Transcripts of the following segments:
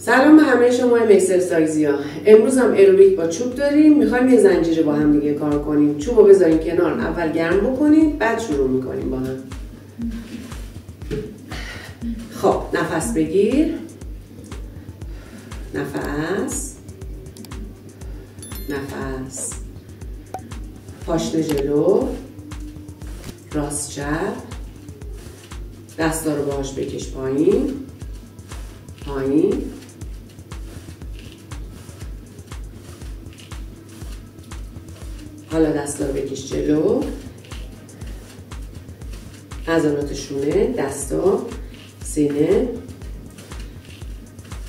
سلام به همه شما اکسرسایزی ها. امروز هم ایروبیک با چوب داریم. میخوایم یه زنجیره با هم دیگه کار کنیم. چوب رو بذاریم کنار، اول گرم بکنید، بعد شروع میکنیم با هم. خب نفس بگیر، نفس، نفس، پاشنه جلو، راست چپ، دستا رو باهاش بکش پایین، پایین، حالا دستا رو بکش جلو، عضلات شونه، دستا، سینه،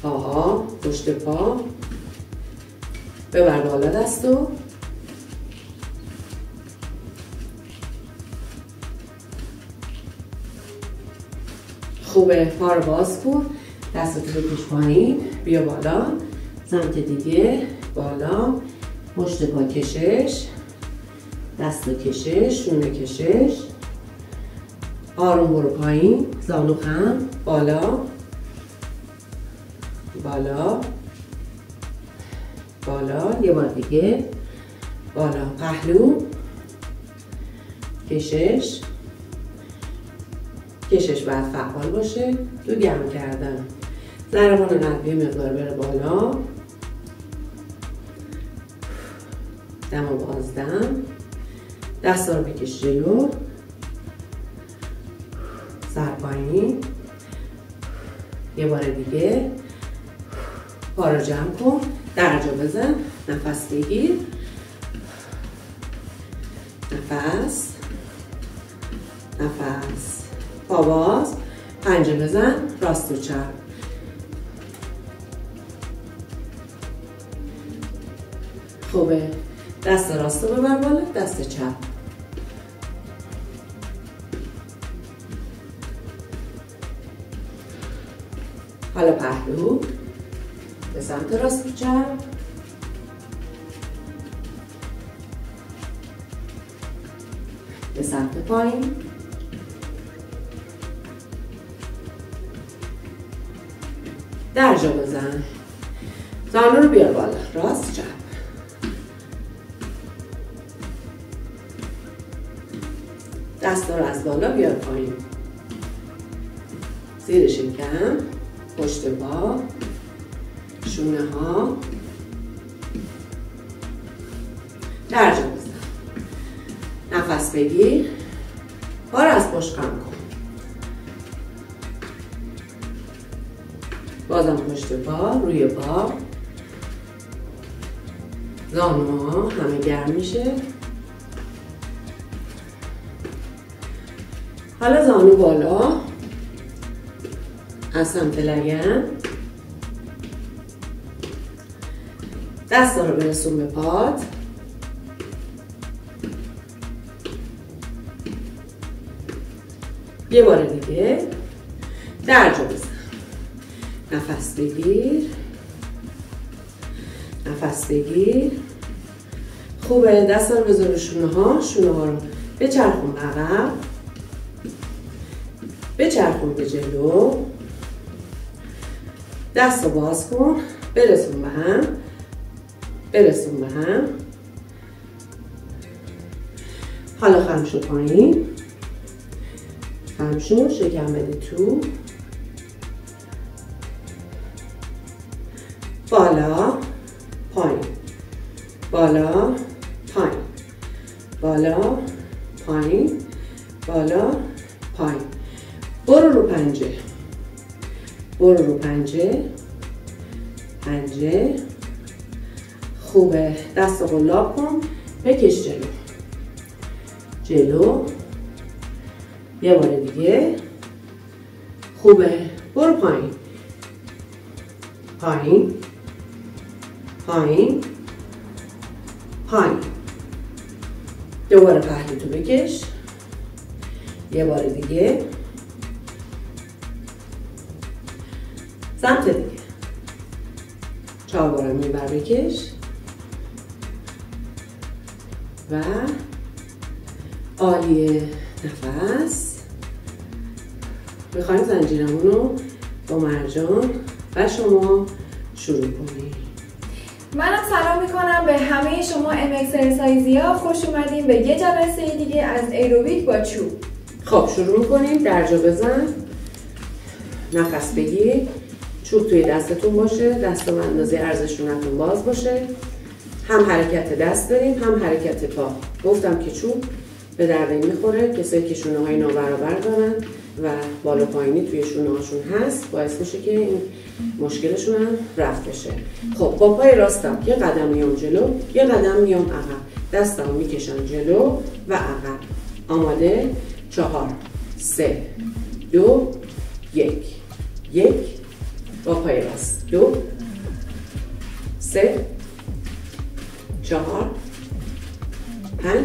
پاها، پشت پا، ببر بالا دستو، خوبه. پا رو باز کن، دستاتو بکش پایین، بیا بالا، سمت دیگه، بالا، پشت پا کشش، دست کشش، شونه کشش، آروم برو پایین، زانو خم، بالا، بالا، بالا، یه بار دیگه، بالا، پهلو، کشش، کشش باید فعال باشه، تو گرم کردن، ضربان قلبی مقدار بره بالا، دم و بازدم، دستا رو بکش جلو، سر پایین، یه بار دیگه، پا رو جمع کن، درجا بزن، نفس بگیر، نفس، نفس، پا باز، پنجه بزن، راست و چپ، خوبه. دست راست رو ببر بالا، دست چپ، حالا پهلو به سمت راست و چپ، به سمت پایین، درجا بزن، زانو رو بیار بالا، راست چپ، دستا رو از بالا بیار پایین، زیر شکم، پشت پا، شونه ها، درجا بزن، نفس بگیر، پا رو از پشت خم کن، بازم پشت پا، روی پا، زانوها همه گرم میشه، حالا زانو بالا، از سمت لگن، دستا رو برسون به پات، یه بار دیگه، درجا بزن، نفس بگیر، نفس بگیر، خوبه. دستا رو بذار رو شونه ها، شونه ها رو بچرخون عقب، بچرخون به جلو، دست رو باز کن، برسون به هم، برسون به هم، حالا خم شو پایین، خم شو، شکم بده تو، بالا، پایین، بالا، پایین، بالا، پایین، بالا، پایین، برو رو پنجه، برو رو پنجه، پنجه، خوبه. دست رو قلاب کن، بکش جلو، جلو، یه بار دیگه، خوبه. برو پایین، پایین، پایین، پایین، دوباره پهلوتو بکش، یه بار دیگه، سمت دیگه، 4 بارم این بر بکش و عالیه. نفس. میخوایم زنجیرمون رو با مرجان و شما شروع کنیم. منم سلام میکنم به همه شما اکسرسایزی ها. خوش اومدین به یه جلسه دیگه از ایروبیک با چوب. خب شروع میکنیم. درجا بزن، نفس بگیر، چوب توی دستتون باشه، دستم اندازه ارزشونتون باز باشه، هم حرکت دست داریم هم حرکت پا. گفتم که چوب به درد میخوره کسایی که شونه های نابرابر دارن و بالا پایینی توی شونه هاشون هست، باعث میشه که این مشکلشون هم رفت بشه. خب با پای راستم یه قدم میام جلو، یه قدم میام عقب، دستم میکشم جلو و عقب. آماده؟ 4 3 2 1. با پای راست 2 3 4 5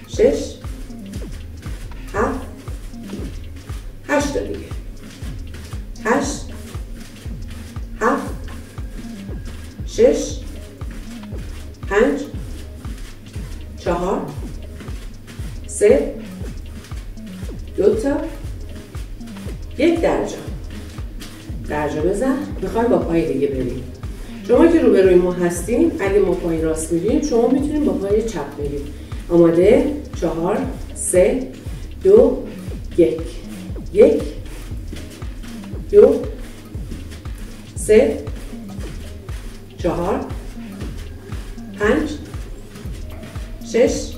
6 7 8 دیگه 8 7 6 5 4 3 2 تا 1. درجا بزن. میخوایم با پای دیگه بریم. شما که روبروی ما هستین، اگه ما پای راست میریم شما میتونیم با پای چپ بریم. آماده؟ 4 3 2 1. 2 3 4 5 6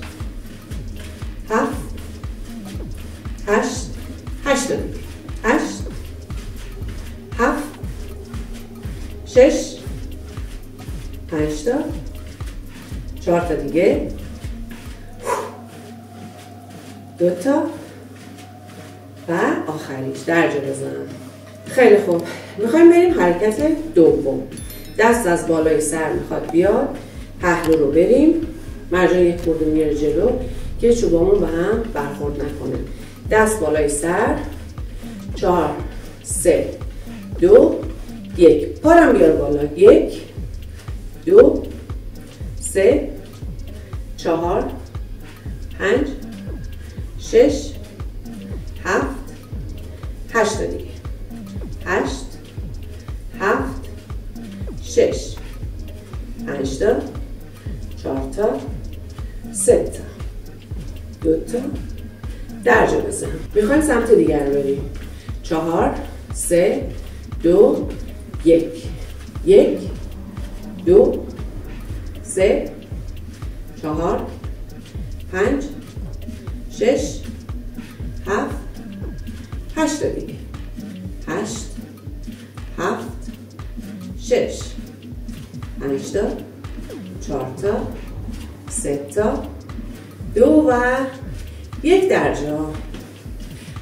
7 8 8 7 6 5 تا 4 تا دیگه 2 تا و آخریش. درجا بزنم. خیلی خوب. میخوایم بریم حرکت دوم. دست از بالای سر میخواد بیاد، پهلو رو بریم، مرجان یک خورده میاره جلو که چوبامون به هم برخورد نکنه. دست بالای سر. 4 3 2 1. پارم بیار بالا. 1 2 3 4 5 6 7 8 دیگه 8 7 6 5 تا 4 تا 3 تا 2 تا. درجا بزن. میخوایم سمت دیگر رو بریم. 4 3 2 1. 2 3 4 5 6 7 8 دیگه 8 7 6 5 تا 4 تا 3 تا 2 و 1. درجا.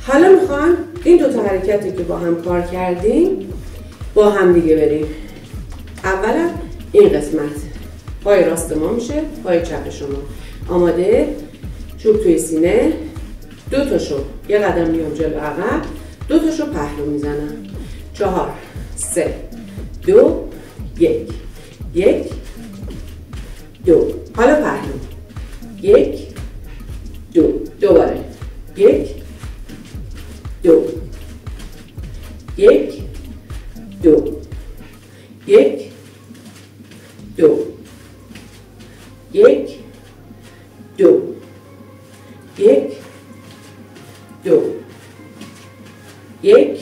حالا میخوام این دو تا حرکتی که با هم کار کردیم با هم دیگه بریم. اولا این قسمت پای راست ما میشه، پای چپ شما. آماده؟ چوب توی سینه، 2 تاشو یه قدم میام جلو عقب، 2 تاشو پهلو میزنم. 4 3 2 1. 2. حالا پهلو. 1 2. دوباره 1 2 1 2 1 2 1 2 1 2 1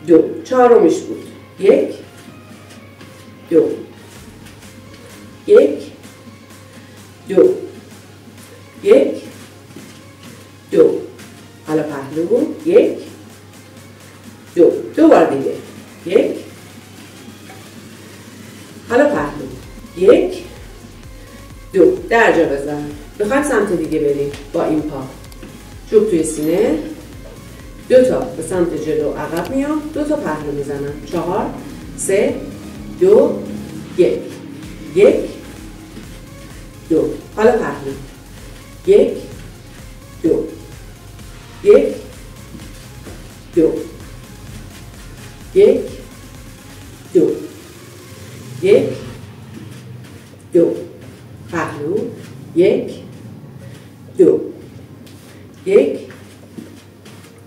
2. چهارمیش بود. 1 2 1 2 1 2. حالا پهلو بود. 1 2. دوبار دیگه. 1. حالا پهلو. 1 2. درجا بزن. میخوایم سمت دیگه بریم با این پا. چوب توی سینه، 2 تا به سمت جلو عقب میام، 2 تا پهلو میزنم. 4 3 2 1. 2. حالا پهلو. 1 2 1 2 1 2 1 2. پهلو. 1 2 1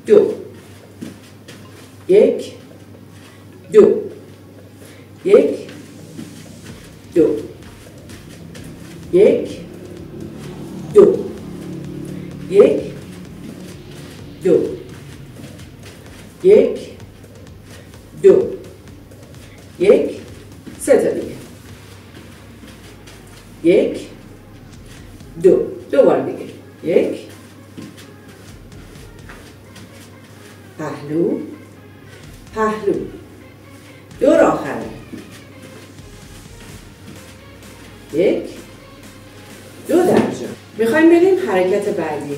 2 1 2. 1 2 1 2 1 2 1 2 1 سه تا دیگه 1 2 دوبار دیگه 1 پهلو پهلو دور آخره 1 2 درجه. میخوایم بریم حرکت بعدی.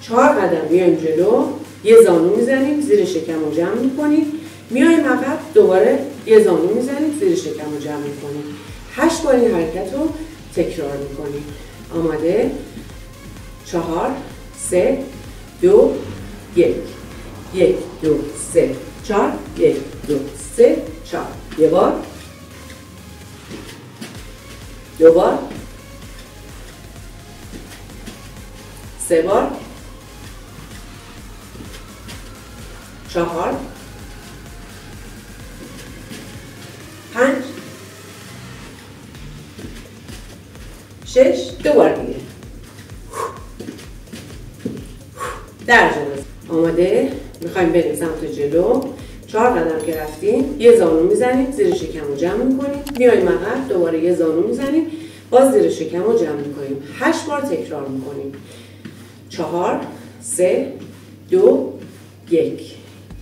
4 قدم میایم جلو، یه زانو میزنیم، زیر شکم رو جمع میکنیم، میایم عقب، دوباره یه زانو میزنیم، زیر شکم رو جمع میکنیم. 8 بار این حرکت رو تکرار میکنیم. آماده؟ 4 3 2 1 1 2 3 4 1 2 3 4 یه بار، دو بار، سه بار، 4 5 6 دوبار دیگه. درجه بزن. آماده؟ میخوایم بریم سمت جلو. 4 قدم که رفتیم یه زانو میزنیم، زیر شکم رو جمع میکنیم، میایم عقب، دوباره یه زانو میزنیم، باز زیر شکم رو جمع میکنیم. 8 بار تکرار میکنیم. 4 3 2 1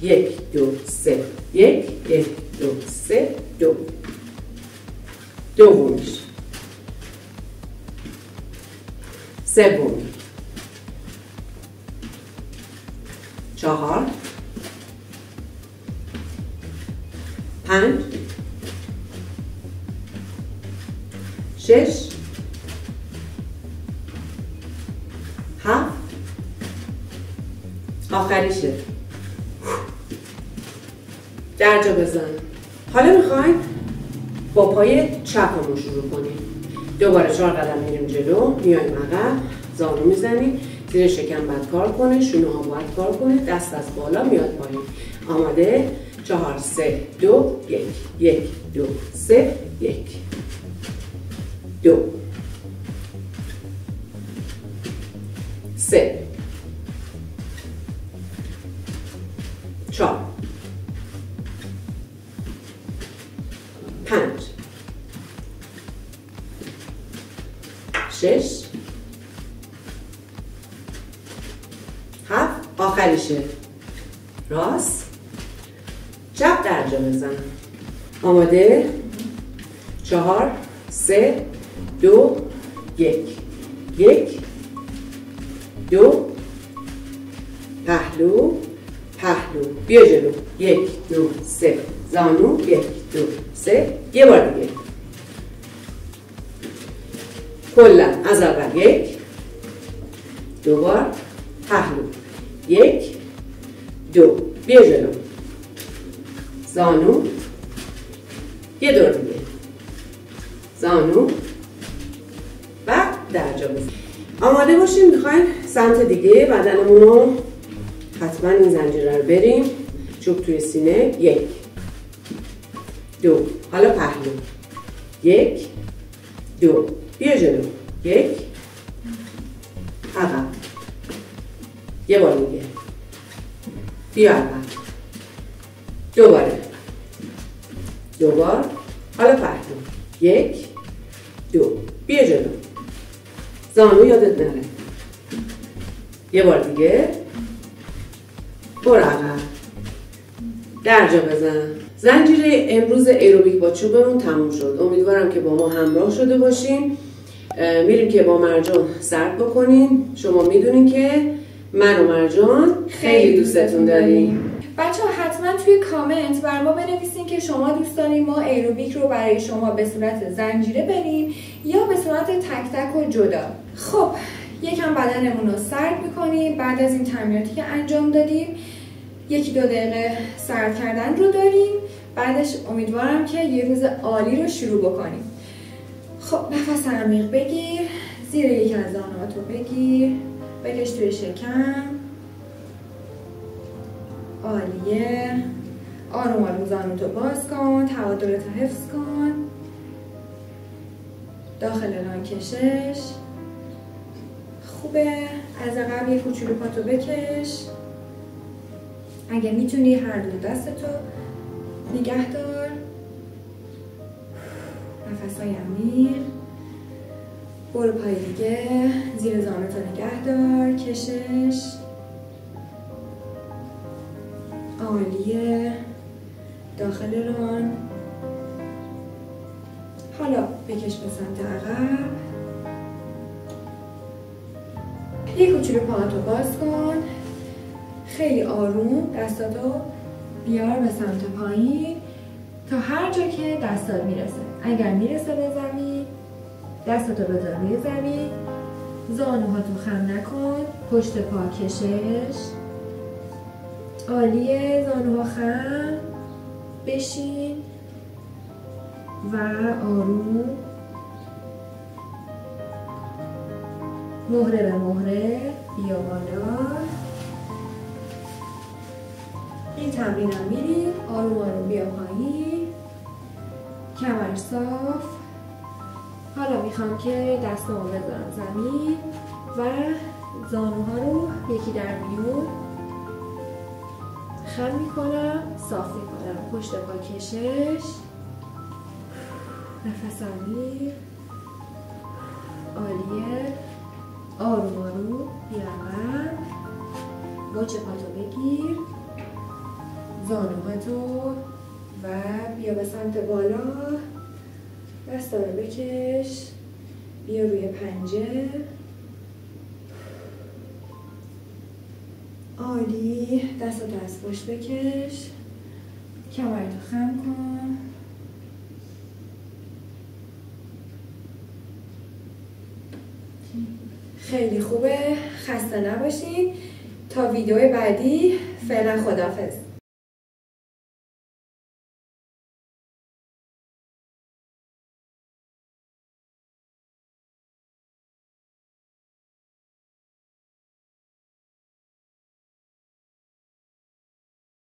1 2 3 1 1 2 3 2 دومیش، سومی، 4 5 6 7 آخریشه. درجا بزن. حالا میخوایم با پای چپمون شروع کنیم. دوباره 4 قدم میریم جلو، میایم عقب، زانو میزنیم، زیر شکم باید کار کنه، شونه ها باید کار کنه، دست از بالا میاد پایین. آماده؟ 4 3 2 1 1 2 3 1 2 3 4 5 6 7 آخریشه. راست چپ درجا بزن. آماده؟ 4 3 2 1 1 2 پهلو پهلو بیا جلو. 1 2 3 زانو 1 2 3 یه بار دیگه. کلا از اول 1 2 بار پهلو 1 2 بیا جلو. زانو یه دور دیگه. زانو و درجا بزن. آماده باشیم میخوایم سمت دیگه بدنمون رو حتما این زنجیره رو بریم. چوب توی سینه. 1 2 حالا پهلو 1 2 بیا جلو. 1 عقب یه بار دیگه. بیا عقب دوباره. دو بار. حالا پهلو 1 2 بیا جلو. زانو یادت نره. یه بار دیگه. برو عقب. درجا بزن. زنجیره امروز ایروبیک با چوبمون تموم شد. امیدوارم که با ما همراه شده باشین. میریم که با مرجان سرد بکنیم. شما میدونین که من و مرجان خیلی دوستتون داریم. بچه ها حتما توی کامنت بر ما بنویسین که شما دوست دارین ما ایروبیک رو برای شما به صورت زنجیره بریم یا به صورت تک تک و جدا. خب یکم بدنمون رو سرد میکنیم. بعد از این تمریناتی که انجام دادیم 1-2 دقیقه سرد کردن رو داریم. بعدش امیدوارم که یه روز عالی رو شروع بکنیم. خب نفس عمیق بگیر، زیر یکی از زانوات رو بگیر، بکش توی شکم. عالیه. آروم آروم زانوتو باز کن، تعادلتو حفظ کن. داخل ران کشش. خوبه. از عقب یه کوچولو پاتو بکش. اگه میتونی هر دو دستتو نگه دار. نفسای عمیق. برو پای دیگه. زیر زانوتو نگه دار. کشش. عالیه. داخل ران. حالا بکش به سمت عقب. یه کوچولو پاهاتو باز کن. خیلی آروم دستاتو بیار به سمت پایین تا هر جا که دستات میرسه. اگر میرسه به زمین دستاتو بذار روی زمین. زانوهاتو خم نکن. پشت پا کشش. عالیه. زانوها خم. بشین و آروم مهره به مهره بیا بالا. این تمرین هم میریم. آروم آروم بیا پایین. کمر صاف. حالا میخوام که دستامو بذارم زمین و زانوها رو یکی در میون خم میکنم. صاف میکنم. پشت پا کشش. نفس عمیق. عالیه. آروم آروم بیا عقب. مچ پاتو بگیر. زانوهاتو و بیا به سمت بالا. دستا رو بکش. بیا روی پنجه. عالی. دستاتو از پشت بکش. کمرتو خم کن. خیلی خوبه. خسته نباشین. تا ویدیو بعدی. فعلا خداحافظ.